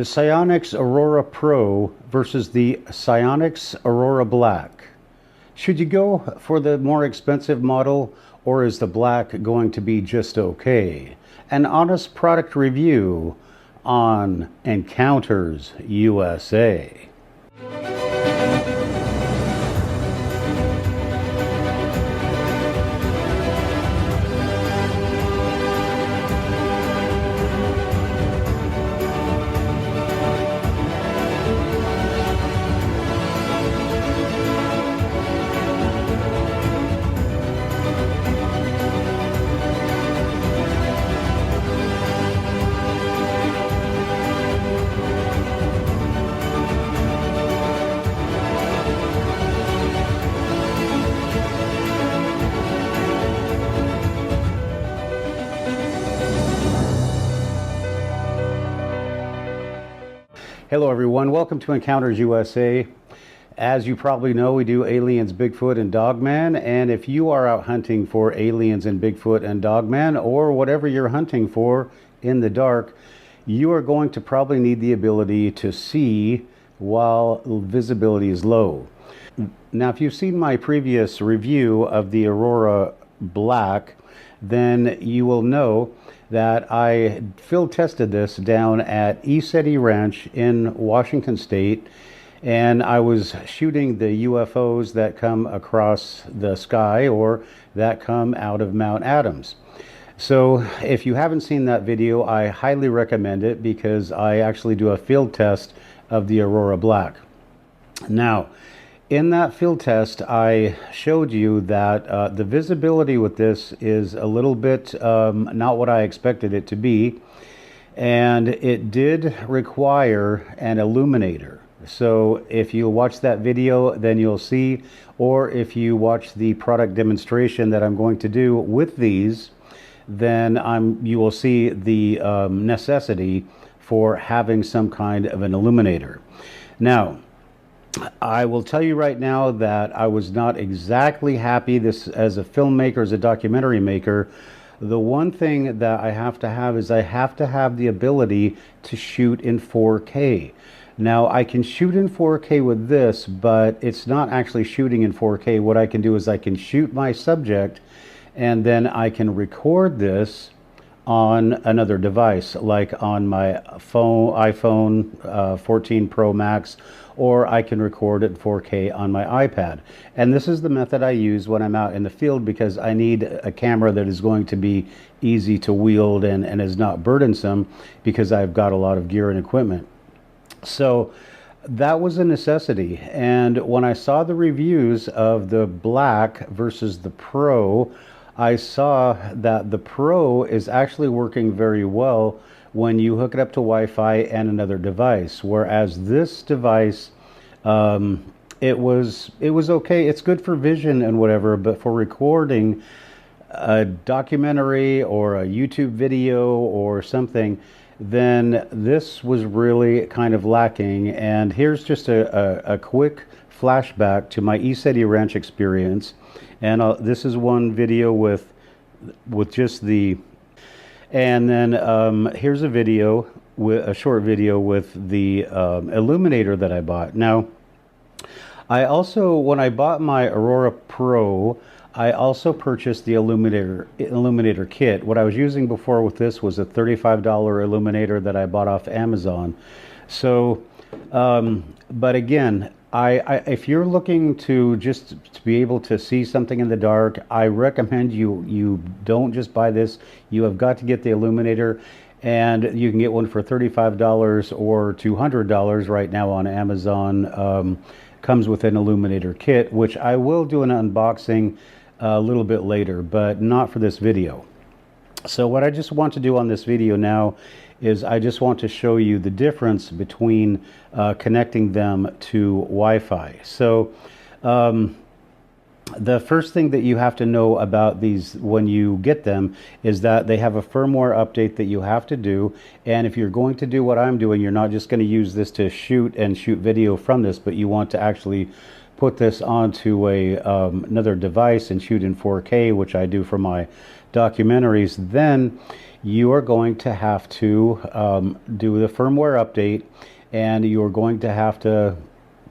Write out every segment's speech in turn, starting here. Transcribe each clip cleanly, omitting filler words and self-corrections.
The Sionyx Aurora Pro versus the Sionyx Aurora Black. Should you go for the more expensive model, or is the black going to be just okay? An honest product review on Encounters USA. Hello everyone, welcome to Encounters USA. As you probably know, we do aliens, Bigfoot, and Dogman, and if you are out hunting for aliens and Bigfoot and Dogman, or whatever you're hunting for in the dark, you are going to probably need the ability to see while visibility is low. Now, if you've seen my previous review of the Aurora Black, then you will know that I field tested this down at ECETI Ranch in Washington State, and I was shooting the UFOs that come across the sky or that come out of Mount Adams. So if you haven't seen that video, I highly recommend it because I actually do a field test of the Aurora Black. Now, in that field test, I showed you that the visibility with this is a little bit not what I expected it to be, and it did require an illuminator. So if you watch that video, then you'll see, or if you watch the product demonstration that I'm going to do with these, then you will see the necessity for having some kind of an illuminator. Now, I will tell you right now that I was not exactly happy this as a filmmaker, as a documentary maker. The one thing that I have to have is I have to have the ability to shoot in 4K. Now, I can shoot in 4K with this, but it's not actually shooting in 4K. What I can do is I can shoot my subject and then I can record this on another device, like on my iPhone 14 Pro Max, or I can record at 4K on my iPad. And this is the method I use when I'm out in the field because I need a camera that is going to be easy to wield and is not burdensome because I've got a lot of gear and equipment. So that was a necessity. And when I saw the reviews of the Black versus the Pro, I saw that the Pro is actually working very well when you hook it up to Wi-Fi and another device, whereas this device, it was okay. It's good for vision and whatever, but for recording a documentary or a YouTube video or something, then this was really kind of lacking. And here's just a quick flashback to my ECETI Ranch experience. And this is one video with just the, and then here's a video, with a short video with the illuminator that I bought. Now, I also, when I bought my Aurora Pro, I also purchased the illuminator kit. What I was using before with this was a $35 illuminator that I bought off Amazon. So, but again, if you're looking to just to be able to see something in the dark, I recommend you don't just buy this. You have got to get the illuminator, and you can get one for $35 or $200 right now on Amazon. Comes with an illuminator kit, which I will do an unboxing a little bit later, but not for this video. So what I just want to do on this video now is I just want to show you the difference between connecting them to Wi-Fi. So the first thing that you have to know about these when you get them is that they have a firmware update that you have to do. And if you're going to do what I'm doing, you're not just going to use this to shoot video from this, but you want to actually put this onto another device and shoot in 4K, which I do for my documentaries, then you are going to have to do the firmware update, and you're going to have to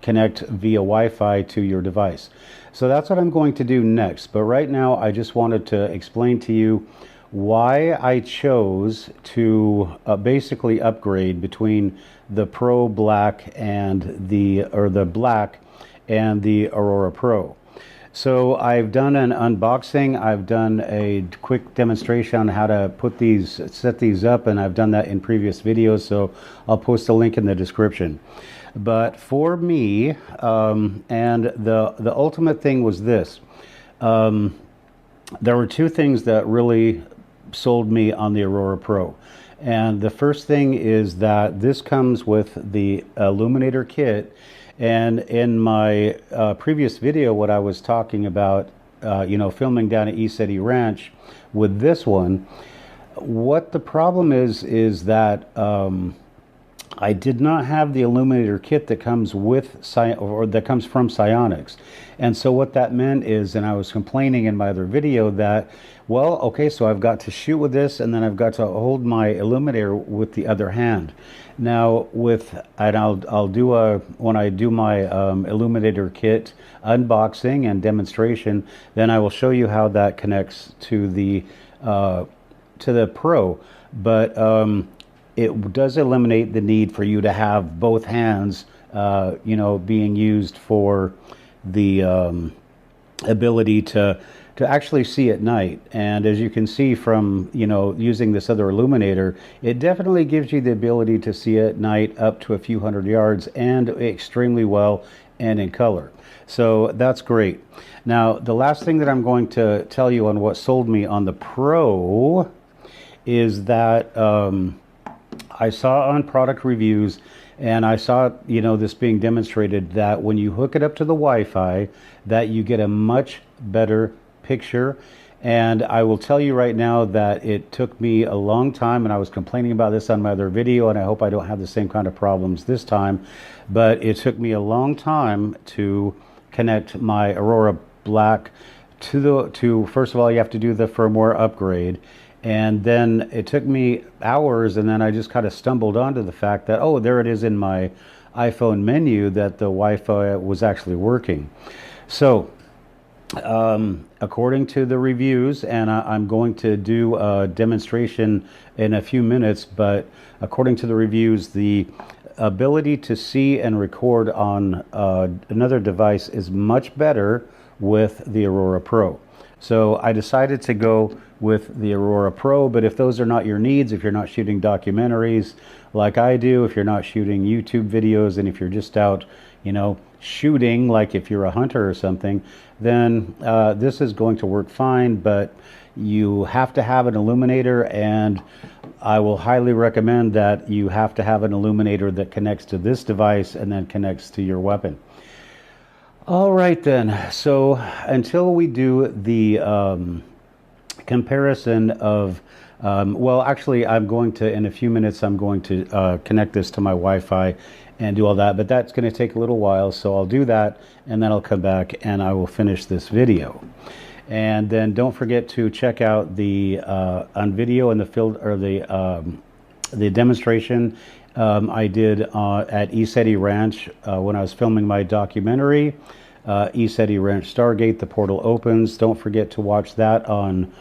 connect via Wi-Fi to your device. So that's what I'm going to do next. But right now, I just wanted to explain to you why I chose to basically upgrade between the Pro Black and the Black and the Aurora Pro. So I've done an unboxing, I've done a quick demonstration on how to set these up, and I've done that in previous videos, so I'll post a link in the description. But for me, and the ultimate thing was this, there were two things that really sold me on the Aurora Pro. And the first thing is that this comes with the illuminator kit. And in my previous video, what I was talking about, filming down at East City Ranch with this one, what the problem is that I did not have the illuminator kit that comes with that comes from Sionyx. And so what that meant is, and I was complaining in my other video that, well, okay, so I've got to shoot with this, and then I've got to hold my illuminator with the other hand. Now I'll do when I do my illuminator kit unboxing and demonstration, then I will show you how that connects to the Pro. But it does eliminate the need for you to have both hands, being used for the ability to actually see at night. And as you can see from using this other illuminator, it definitely gives you the ability to see at night up to a few hundred yards, and extremely well and in color. So that's great. Now the last thing that I'm going to tell you on what sold me on the Pro is that I saw on product reviews, and I saw this being demonstrated, that when you hook it up to the Wi-Fi, that you get a much better picture. And I will tell you right now that it took me a long time, and I was complaining about this on my other video, and I hope I don't have the same kind of problems this time, but it took me a long time to connect my Aurora Black to first of all, you have to do the firmware upgrade. And then it took me hours, and then I just kind of stumbled onto the fact that, oh, there it is in my iPhone menu, that the Wi-Fi was actually working. So according to the reviews, and I'm going to do a demonstration in a few minutes, but according to the reviews, the ability to see and record on another device is much better with the Aurora Pro. So I decided to go with the Aurora Pro. But if those are not your needs, if you're not shooting documentaries like I do, if you're not shooting YouTube videos, and if you're just out, shooting, like if you're a hunter or something, then this is going to work fine. But you have to have an illuminator, and I will highly recommend that you have to have an illuminator that connects to this device and then connects to your weapon. All right then, so until we do the comparison of, well, actually I'm going to, in a few minutes, I'm going to connect this to my Wi-Fi and do all that, but that's going to take a little while, so I'll do that, and then I'll come back and I will finish this video. And then don't forget to check out the on video and the field, or the demonstration I did at East City Ranch when I was filming my documentary, East City Ranch Stargate, The Portal Opens. Don't forget to watch that on,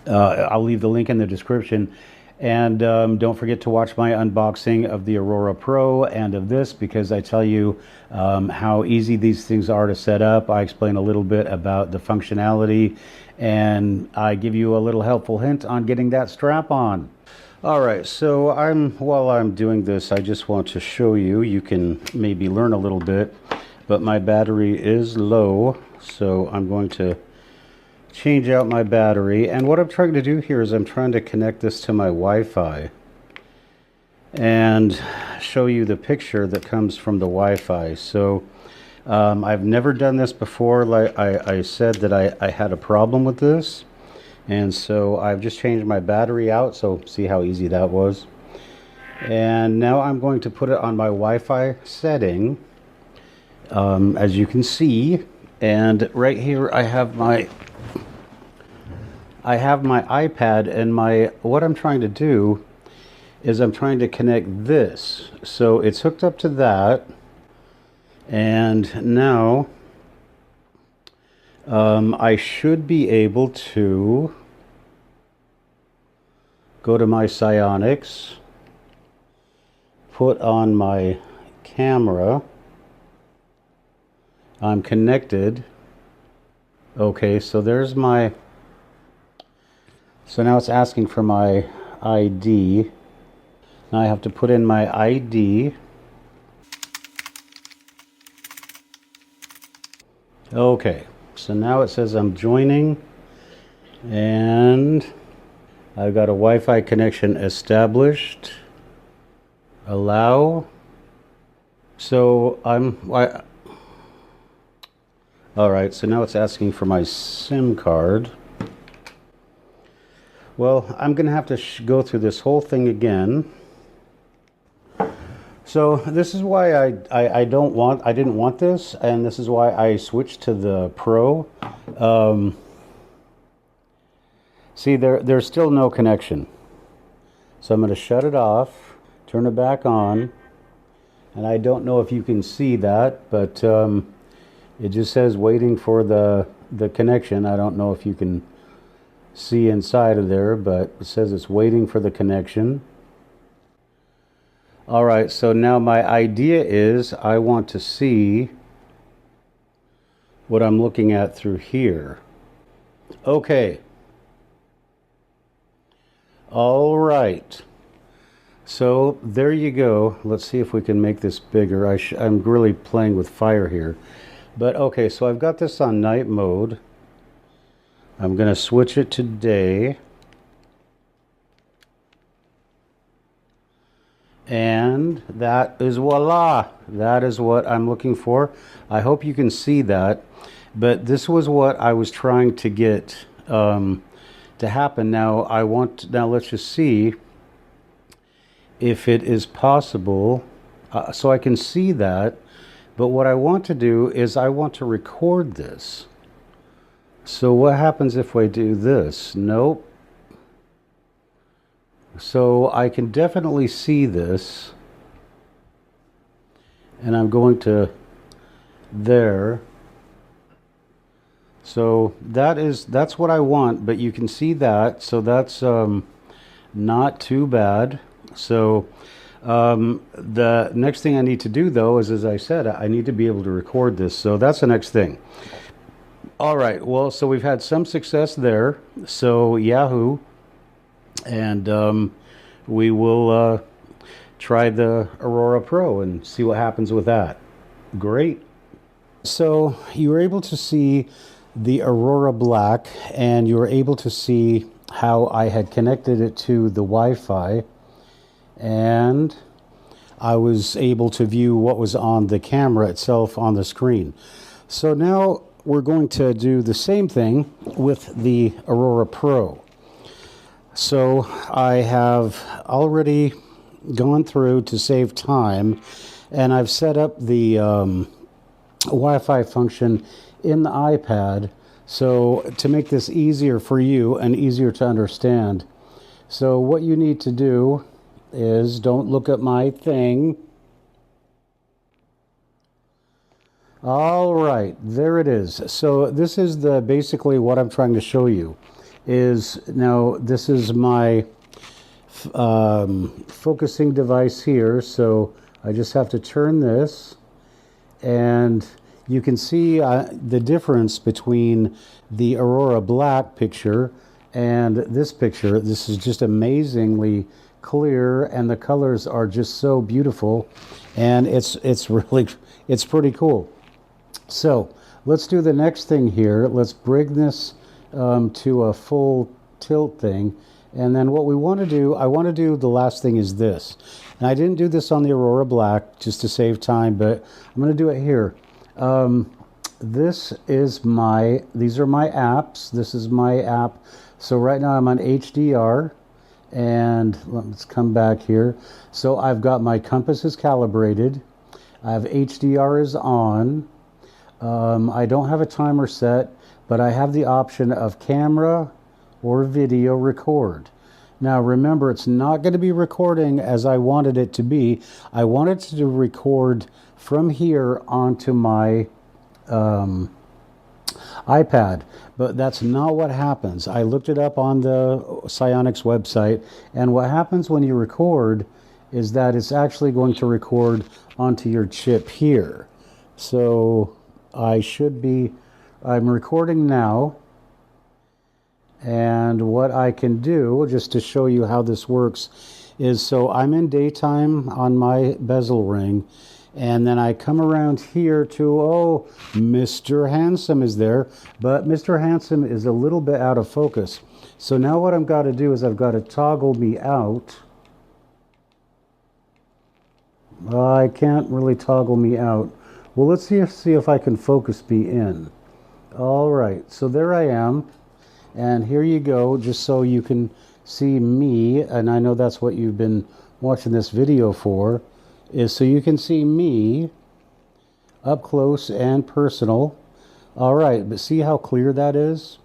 I'll leave the link in the description. And don't forget to watch my unboxing of the Aurora Pro and of this, because I tell you how easy these things are to set up. I explain a little bit about the functionality, and I give you a little helpful hint on getting that strap on. All right, so while I'm doing this, I just want to show you, you can maybe learn a little bit, but my battery is low, so I'm going to change out my battery. And what I'm trying to do here is I'm trying to connect this to my Wi-Fi and show you the picture that comes from the Wi-Fi. So I've never done this before. Like I said that I had a problem with this, and so I've just changed my battery out, so see how easy that was. And now I'm going to put it on my Wi-Fi setting, as you can see. And right here I have my iPad, and what I'm trying to do is I'm trying to connect this. So it's hooked up to that, and now I should be able to go to my Sionyx, put on my camera. I'm connected. Okay, so there's my... So now it's asking for my ID. Now I have to put in my ID. Okay, so now it says I'm joining, and I've got a Wi-Fi connection established. Allow. So all right, so now it's asking for my SIM card. Well, I'm going to have to go through this whole thing again. So this is why I didn't want this, and this is why I switched to the Pro. See, there's still no connection. So I'm going to shut it off, turn it back on, and I don't know if you can see that, but it just says waiting for the connection. I don't know if you can see inside of there, but it says it's waiting for the connection. All right, so now my idea is I want to see what I'm looking at through here. Okay. All right. So there you go. Let's see if we can make this bigger. I'm really playing with fire here. But okay, so I've got this on night mode. I'm going to switch it to day. And that is voila. That is what I'm looking for. I hope you can see that. But this was what I was trying to get to happen. Now let's just see if it is possible. So I can see that. But what I want to do is I want to record this. So what happens if I do this? Nope. So I can definitely see this. And I'm going to there. So that's what I want, but you can see that. So that's not too bad. So the next thing I need to do, though, is, as I said, I need to be able to record this. So that's the next thing. All right. Well, so we've had some success there. So Yahoo. And we will try the Aurora Pro and see what happens with that. Great. So you were able to see the Aurora Black, and you were able to see how I had connected it to the Wi-Fi, and I was able to view what was on the camera itself on the screen. So now we're going to do the same thing with the Aurora Pro. So I have already gone through to save time, and I've set up the Wi-Fi function in the iPad, so to make this easier for you and easier to understand. So what you need to do is, don't look at my thing. All right, there it is. So this is basically what I'm trying to show you. Now this is my focusing device here, so I just have to turn this, and you can see the difference between the Aurora Black picture and this picture. This is just amazingly clear, and the colors are just so beautiful, and it's pretty cool. So let's do the next thing here. Let's bring this to a full tilt thing, and then what we want to do, I want to do the last thing is this, and I didn't do this on the Aurora Black just to save time, but I'm going to do it here. These are my apps. This is my app. So right now I'm on HDR, and let's come back here. So I've got my compass is calibrated. I have HDR is on. I don't have a timer set, but I have the option of camera or video record. Now remember, it's not going to be recording as I wanted it to be. I wanted to record from here onto my iPad, but that's not what happens. I looked it up on the Sionyx website, and what happens when you record is that it's actually going to record onto your chip here. So I'm recording now, and what I can do, just to show you how this works, is so I'm in daytime on my bezel ring, and then I come around here to, oh, Mr. Handsome is there, but Mr. Handsome is a little bit out of focus. So now what I've got to do is I've got to toggle me out. I can't really toggle me out. Well, let's see if I can focus me in. All right, so there I am. And here you go, just so you can see me, and I know that's what you've been watching this video for, is so you can see me up close and personal. All right, but see how clear that is?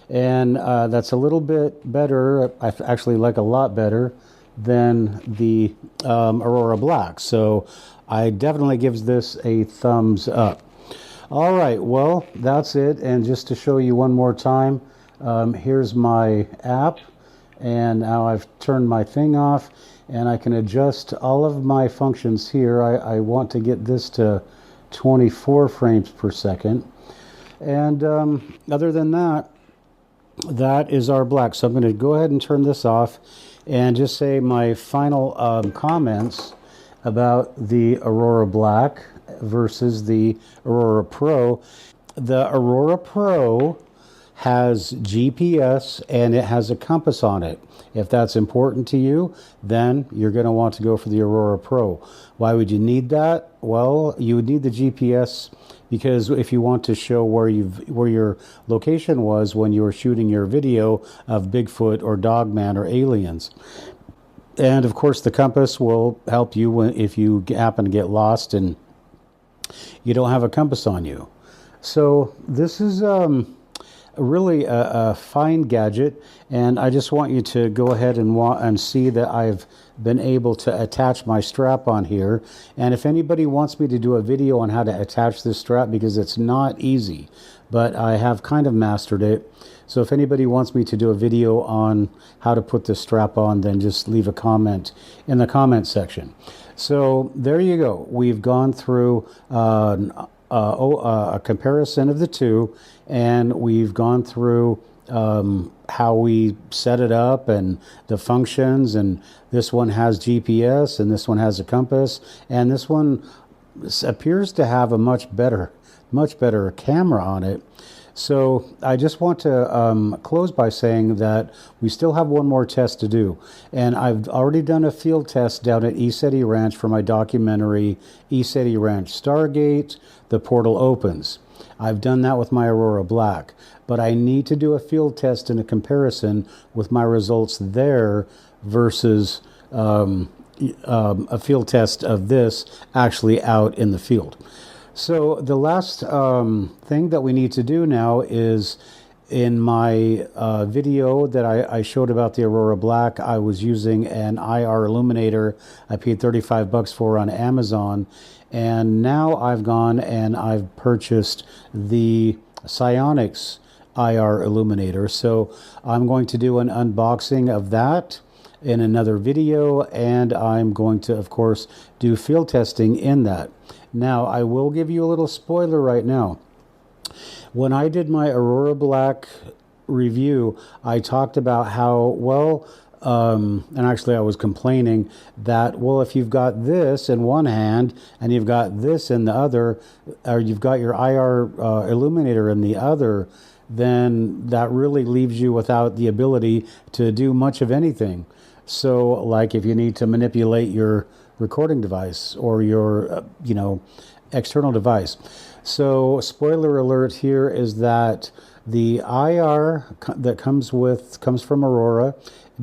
And that's a little bit better, I actually like a lot better than the Aurora Black. So I definitely gives this a thumbs up. All right, well, that's it. And just to show you one more time, here's my app, and now I've turned my thing off, and I can adjust all of my functions here. I want to get this to 24 frames per second. And other than that, that is our black. So I'm going to go ahead and turn this off and just say my final comments about the Aurora Black versus the Aurora Pro. The Aurora Pro has GPS and it has a compass on it. If that's important to you, then you're going to want to go for the Aurora Pro. Why would you need that? Well, you would need the GPS because if you want to show where your location was when you were shooting your video of Bigfoot or Dogman or aliens. And of course the compass will help you if you happen to get lost and you don't have a compass on you. So this is really a fine gadget, and I just want you to go ahead and see that I've been able to attach my strap on here. And if anybody wants me to do a video on how to attach this strap, because it's not easy, but I have kind of mastered it. So if anybody wants me to do a video on how to put this strap on, then just leave a comment in the comment section. So there you go. We've gone through a comparison of the two, and we've gone through how we set it up and the functions, and this one has GPS and this one has a compass, and this one appears to have a much better camera on it. So I just want to close by saying that we still have one more test to do. And I've already done a field test down at ECETI Ranch for my documentary, ECETI Ranch Stargate, The Portal Opens. I've done that with my Aurora Black. But I need to do a field test and a comparison with my results there versus a field test of this actually out in the field. So the last thing that we need to do now is in my video that I showed about the Aurora Black, I was using an IR illuminator I paid $35 for on Amazon. And now I've gone and I've purchased the Sionyx IR illuminator. So I'm going to do an unboxing of that in another video, and I'm going to, of course, do field testing in that. Now, I will give you a little spoiler right now. When I did my Aurora Black review, I talked about how, well, and actually I was complaining that, well, if you've got this in one hand and you've got this in the other, or you've got your IR illuminator in the other, then that really leaves you without the ability to do much of anything. So, like if you need to manipulate your recording device or your, external device. So, spoiler alert here is that the IR that comes from Aurora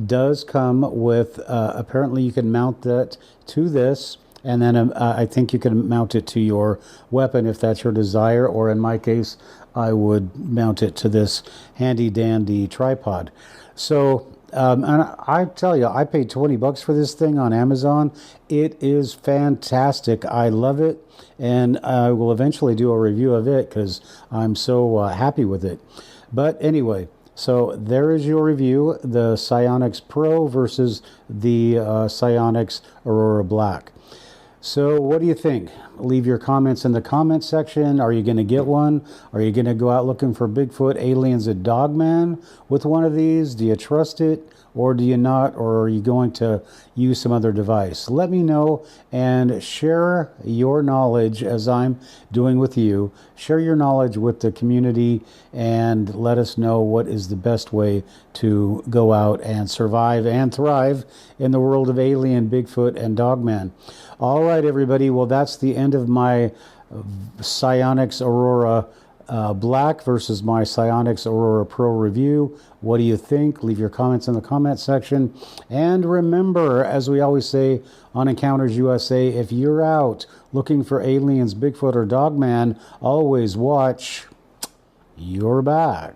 does come with, apparently you can mount that to this And then I think you can mount it to your weapon if that's your desire, or in my case, I would mount it to this handy dandy tripod. So, and I tell you, I paid 20 bucks for this thing on Amazon. It is fantastic. I love it, and I will eventually do a review of it because I'm so happy with it. But anyway, so there is your review, the Sionyx Pro versus the Sionyx Aurora Black. So what do you think? Leave your comments in the comment section. Are you going to get one? Are you going to go out looking for Bigfoot, aliens, and Dogman with one of these? Do you trust it or do you not? Or are you going to use some other device? Let me know and share your knowledge as I'm doing with you. Share your knowledge with the community and let us know what is the best way to go out and survive and thrive in the world of alien, Bigfoot, and Dogman. All right, everybody. Well, that's the end of my Sionyx Aurora Black versus my Sionyx Aurora Pro review. What do you think? Leave your comments in the comment section. And remember, as we always say on Encounters USA, if you're out looking for aliens, Bigfoot, or Dogman, always watch your back.